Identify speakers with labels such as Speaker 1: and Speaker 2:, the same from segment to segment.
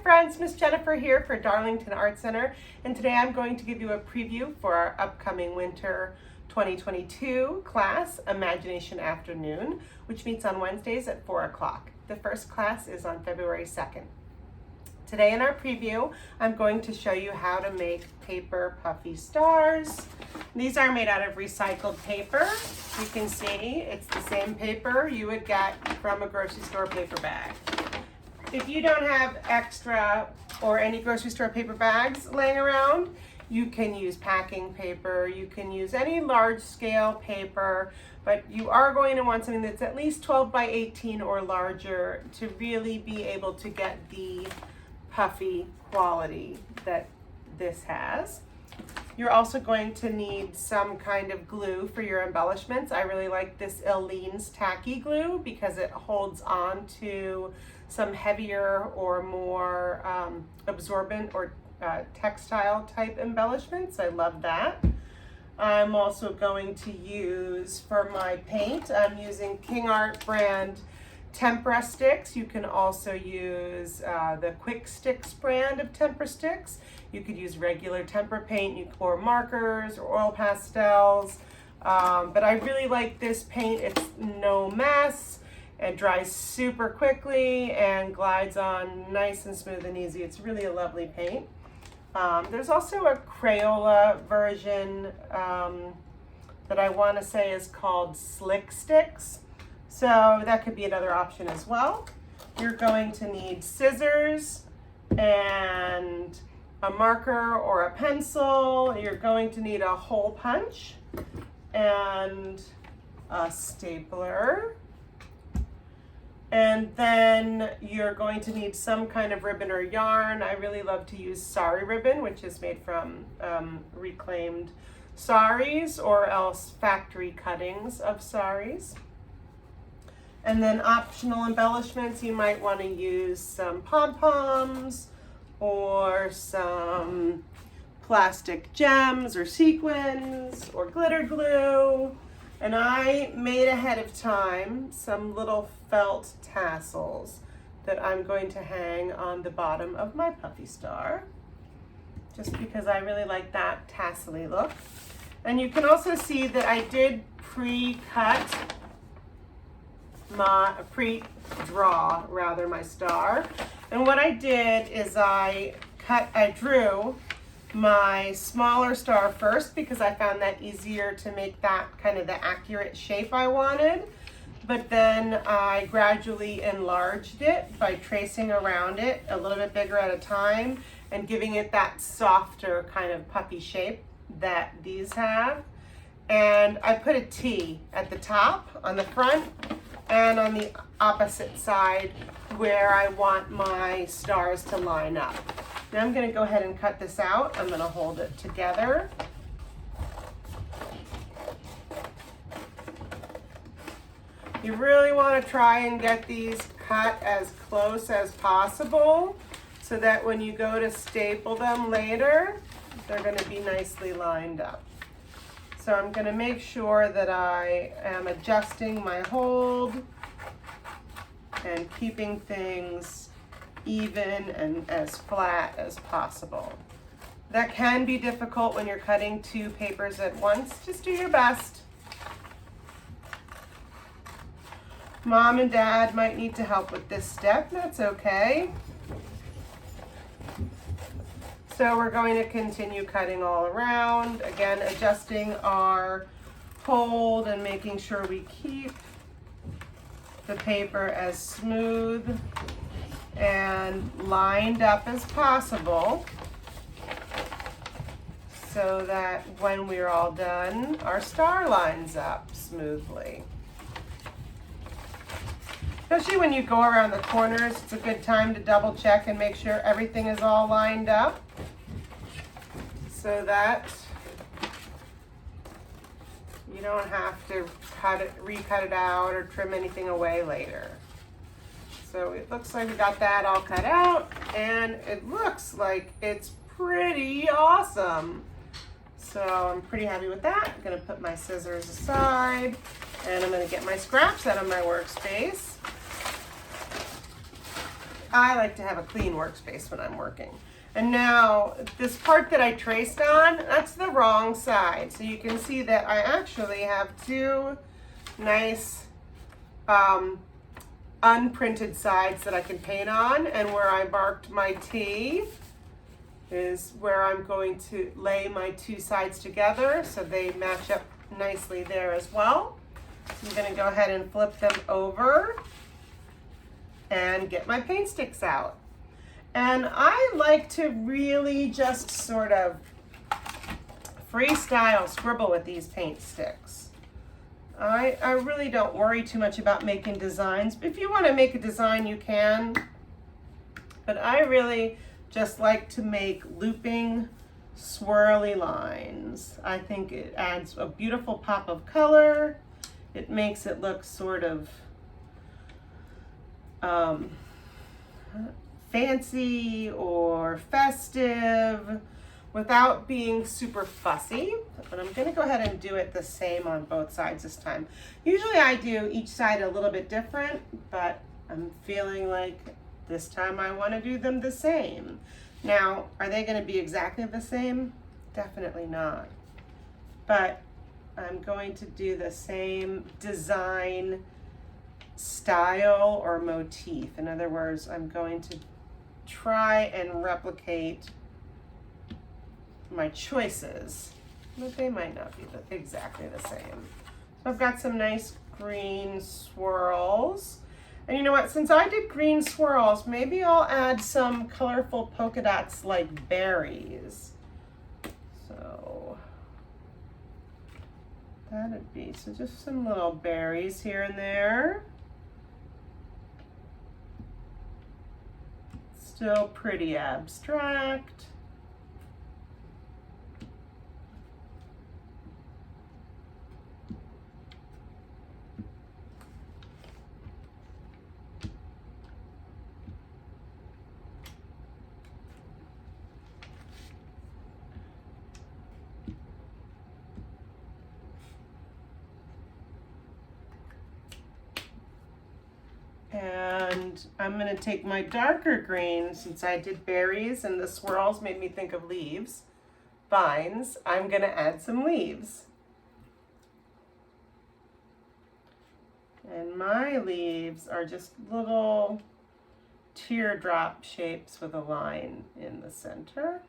Speaker 1: friends, Miss Jennifer here for Darlington Art Center, and today I'm going to give you a preview for our upcoming winter 2022 class, Imagination Afternoon, which meets on Wednesdays at 4 o'clock. The first class is on February 2nd. Today in our preview, I'm going to show you how to make paper puffy stars. These are made out of recycled paper. You can see it's the same paper you would get from a grocery store paper bag. If you don't have extra or any grocery store paper bags laying around, you can use packing paper, you can use any large scale paper, but you are going to want something that's at least 12 by 18 or larger to really be able to get the puffy quality that this has. You're also going to need some kind of glue for your embellishments. I really like this Aleene's tacky glue because it holds on to some heavier or more absorbent or textile type embellishments. I love that. I'm also going to use, for my paint, I'm using King Art brand tempera sticks. You can also use the Quick Sticks brand of tempera sticks. You could use regular tempera paint or markers or oil pastels. But I really like this paint. It's no mess. It dries super quickly and glides on nice and smooth and easy. It's really a lovely paint. There's also a Crayola version that I want to say is called Slick Sticks. So that could be another option as well. You're going to need scissors and a marker or a pencil. You're going to need a hole punch and a stapler. And then you're going to need some kind of ribbon or yarn. I really love to use sari ribbon, which is made from reclaimed saris or else factory cuttings of saris. And then optional embellishments, you might want to use some pom-poms or some plastic gems or sequins or glitter glue. And I made ahead of time some little felt tassels that I'm going to hang on the bottom of my puffy star, just because I really like that tassel-y look. And you can also see that I did pre-draw my star. And what I did is I drew my smaller star first because I found that easier to make that kind of the accurate shape I wanted. But then I gradually enlarged it by tracing around it a little bit bigger at a time and giving it that softer kind of puffy shape that these have. And I put a T at the top, on the front, and on the opposite side where I want my stars to line up. Now I'm going to go ahead and cut this out. I'm going to hold it together. You really want to try and get these cut as close as possible so that when you go to staple them later, they're going to be nicely lined up. So I'm going to make sure that I am adjusting my hold and keeping things even and as flat as possible. That can be difficult when you're cutting two papers at once. Just do your best. Mom and Dad might need to help with this step. That's okay. So we're going to continue cutting all around. Again, adjusting our hold and making sure we keep the paper as smooth and lined up as possible so that when we're all done, our star lines up smoothly. Especially when you go around the corners, it's a good time to double check and make sure everything is all lined up so that you don't have to recut it out or trim anything away later. So it looks like we got that all cut out, and it looks like it's pretty awesome. So I'm pretty happy with that. I'm gonna put my scissors aside, and I'm gonna get my scraps out of my workspace. I like to have a clean workspace when I'm working. And now this part that I traced on, that's the wrong side. So you can see that I actually have two nice unprinted sides that I can paint on, and where I marked my T is where I'm going to lay my two sides together so they match up nicely there as well. So I'm going to go ahead and flip them over and get my paint sticks out. And I like to really just sort of freestyle scribble with these paint sticks. I really don't worry too much about making designs. If you want to make a design, you can. But I really just like to make looping, swirly lines. I think it adds a beautiful pop of color. It makes it look sort of fancy or festive without being super fussy. But I'm gonna go ahead and do it the same on both sides this time. Usually I do each side a little bit different, but I'm feeling like this time I want to do them the same. Now, are they going to be exactly the same? Definitely not. But I'm going to do the same design style or motif. In other words, I'm going to try and replicate my choices, but they might not be exactly the same. So I've got some nice green swirls. And you know what, since I did green swirls, maybe I'll add some colorful polka dots like berries. So that'd be, so just some little berries here and there. Still pretty abstract. And I'm going to take my darker green, since I did berries and the swirls made me think of leaves, vines, I'm going to add some leaves. And my leaves are just little teardrop shapes with a line in the center.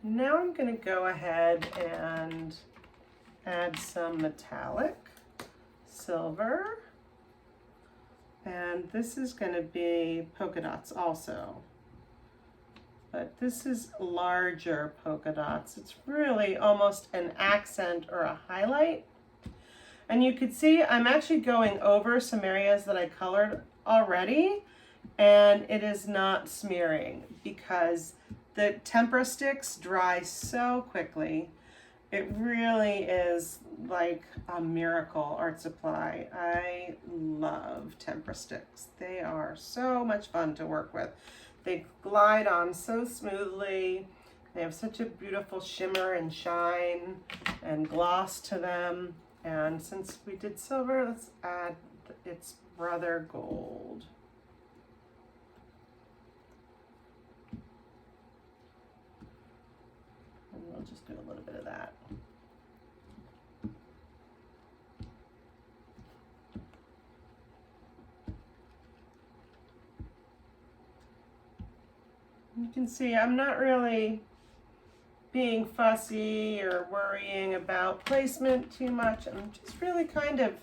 Speaker 1: Now I'm going to go ahead and add some metallic silver. And this is going to be polka dots also. But this is larger polka dots. It's really almost an accent or a highlight. And you could see I'm actually going over some areas that I colored already, and it is not smearing because the tempera sticks dry so quickly. It really is like a miracle art supply. I love tempera sticks. They are so much fun to work with. They glide on so smoothly. They have such a beautiful shimmer and shine and gloss to them. And since we did silver, let's add its brother gold. We'll just do a little bit of that. You can see I'm not really being fussy or worrying about placement too much. I'm just really kind of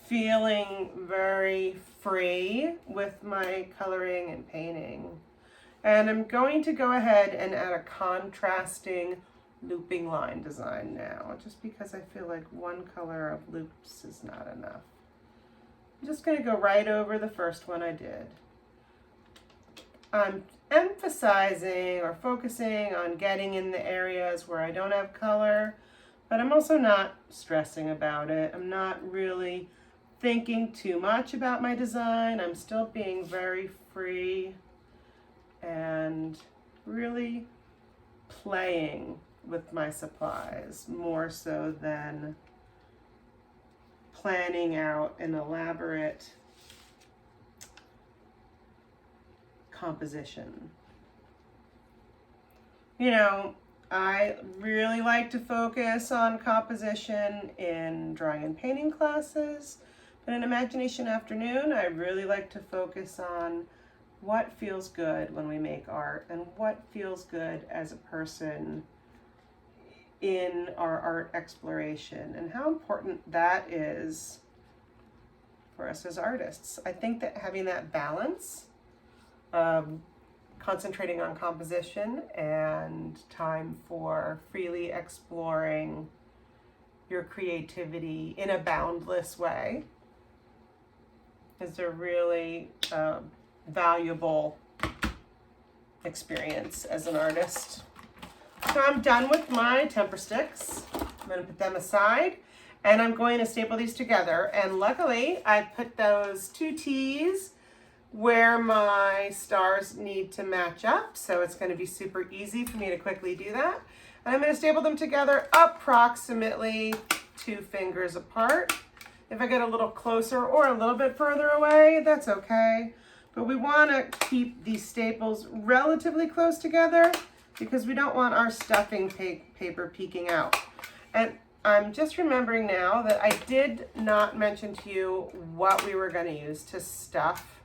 Speaker 1: feeling very free with my coloring and painting. And I'm going to go ahead and add a contrasting looping line design now, just because I feel like one color of loops is not enough. I'm just going to go right over the first one I did. I'm emphasizing or focusing on getting in the areas where I don't have color, but I'm also not stressing about it. I'm not really thinking too much about my design. I'm still being very free and really playing with my supplies more so than planning out an elaborate composition. You know, I really like to focus on composition in drawing and painting classes, but in Imagination Afternoon, I really like to focus on what feels good when we make art and what feels good as a person in our art exploration and how important that is for us as artists. I think that having that balance of concentrating on composition and time for freely exploring your creativity in a boundless way is a really valuable experience as an artist. So I'm done with my temper sticks. I'm going to put them aside and I'm going to staple these together. And luckily I put those two T's where my stars need to match up. So it's going to be super easy for me to quickly do that. And I'm going to staple them together approximately 2 fingers apart. If I get a little closer or a little bit further away, that's okay. But we want to keep these staples relatively close together because we don't want our stuffing paper peeking out. And I'm just remembering now that I did not mention to you what we were going to use to stuff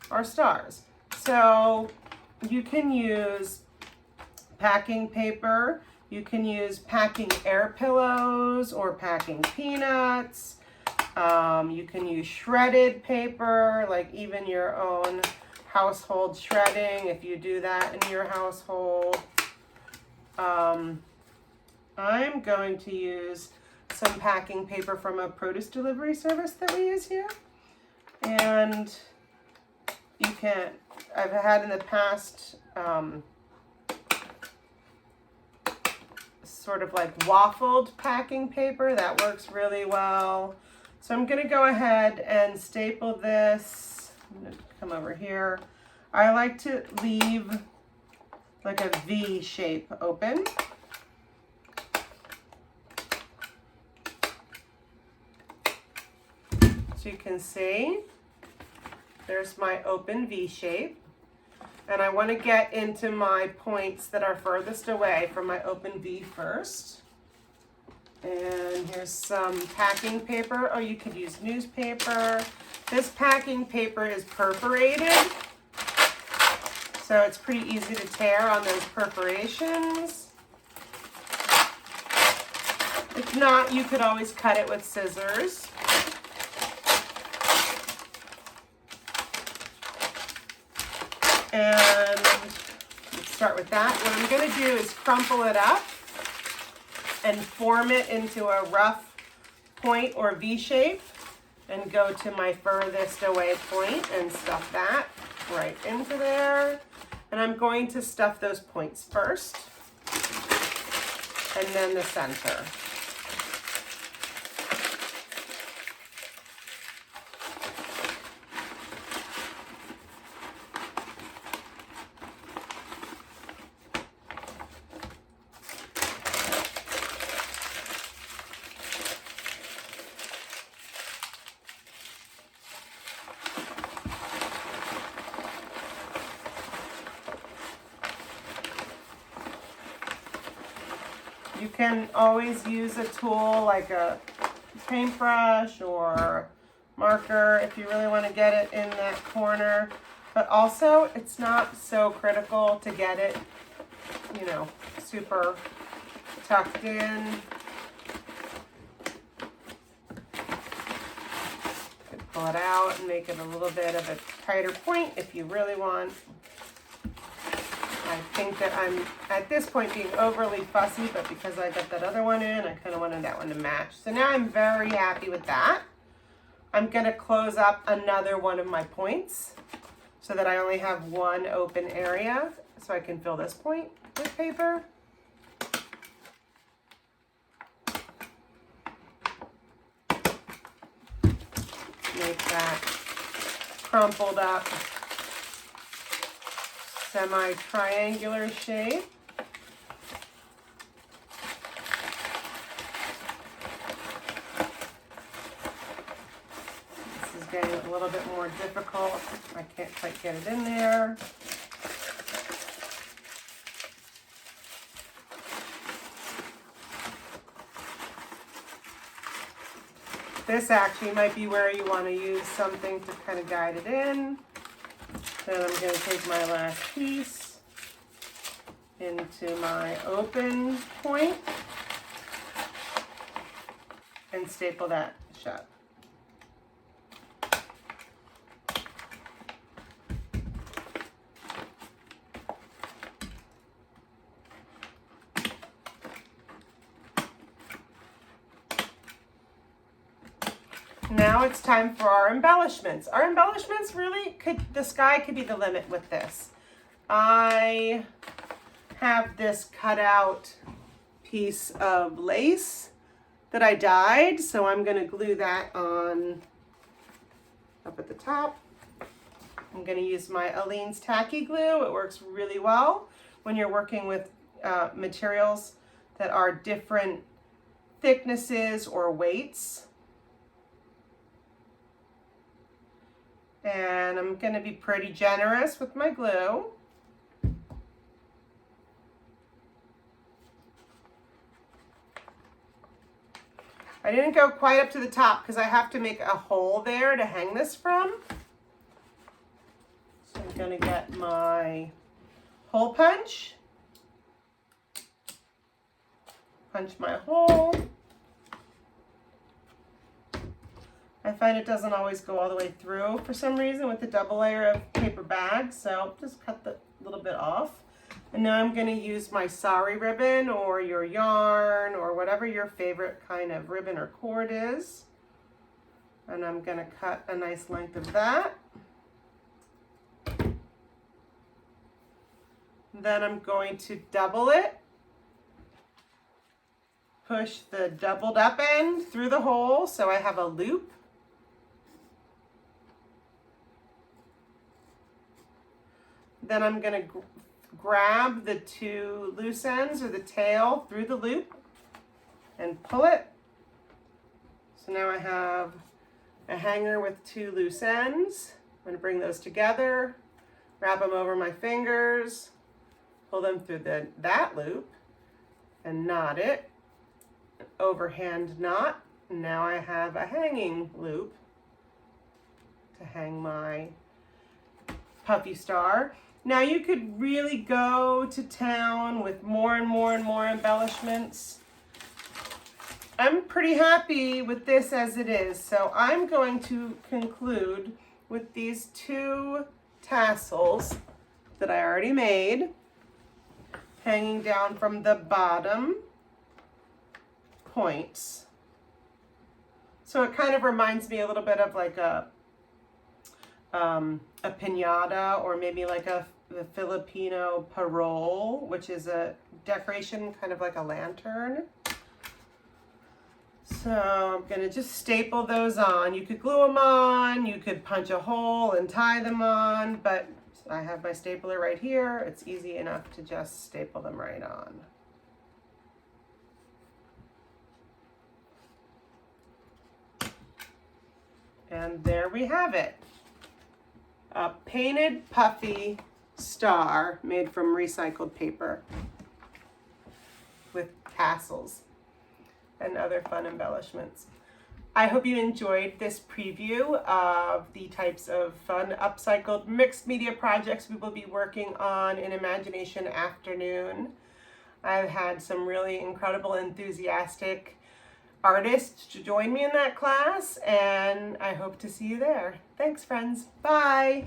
Speaker 1: our stars. So you can use packing paper, you can use packing air pillows or packing peanuts. You can use shredded paper, like even your own household shredding, if you do that in your household. I'm going to use some packing paper from a produce delivery service that we use here. And you can, I've had in the past sort of like waffled packing paper that works really well. So I'm going to go ahead and staple this. I'm going to come over here. I like to leave like a V shape open. So you can see there's my open V shape. And I want to get into my points that are furthest away from my open V first. And here's some packing paper, or you could use newspaper. This packing paper is perforated, so it's pretty easy to tear on those perforations. If not, you could always cut it with scissors. And let's start with that. What I'm going to do is crumple it up and form it into a rough point or V shape and go to my furthest away point and stuff that right into there. And I'm going to stuff those points first and then the center. You can always use a tool like a paintbrush or marker if you really want to get it in that corner. But also, it's not so critical to get it, you know, super tucked in. You can pull it out and make it a little bit of a tighter point if you really want. I think that I'm, at this point, being overly fussy, but because I got that other one in, I kind of wanted that one to match. So now I'm very happy with that. I'm going to close up another one of my points. so that I only have one open area, so I can fill this point with paper. Make that crumpled up semi-triangular shape. This is getting a little bit more difficult. I can't quite get it in there. This actually might be where you want to use something to kind of guide it in. Then I'm going to take my last piece into my open point and staple that shut. Now it's time for our embellishments. Our embellishments really the sky could be the limit with this. I have this cut out piece of lace that I dyed, so I'm going to glue that on up at the top. I'm going to use my Aleene's Tacky Glue. It works really well when you're working with materials that are different thicknesses or weights. And I'm going to be pretty generous with my glue. I didn't go quite up to the top because I have to make a hole there to hang this from. So I'm going to get my hole punch. Punch my hole. I find it doesn't always go all the way through for some reason with the double layer of paper bags, so just cut the little bit off. And now I'm going to use my sari ribbon or your yarn or whatever your favorite kind of ribbon or cord is. And I'm going to cut a nice length of that. Then I'm going to double it. Push the doubled up end through the hole so I have a loop. Then I'm going to grab the two loose ends or the tail through the loop and pull it. So now I have a hanger with two loose ends. I'm going to bring those together, wrap them over my fingers, pull them through that loop and knot it. Overhand knot. Now I have a hanging loop to hang my puffy star. Now you could really go to town with more and more and more embellishments. I'm pretty happy with this as it is, so I'm going to conclude with these two tassels that I already made, hanging down from the bottom points. So it kind of reminds me a little bit of like a piñata, or maybe like the Filipino parole, which is a decoration kind of like a lantern. So I'm going to just staple those on. You could glue them on, you could punch a hole and tie them on, but I have my stapler right here. It's easy enough to just staple them right on. And there we have it. A painted puffy star made from recycled paper with tassels and other fun embellishments. I hope you enjoyed this preview of the types of fun upcycled mixed media projects we will be working on in Imagination Afternoon. I've had some really incredible, enthusiastic artists to join me in that class, and I hope to see you there. Thanks, friends. Bye.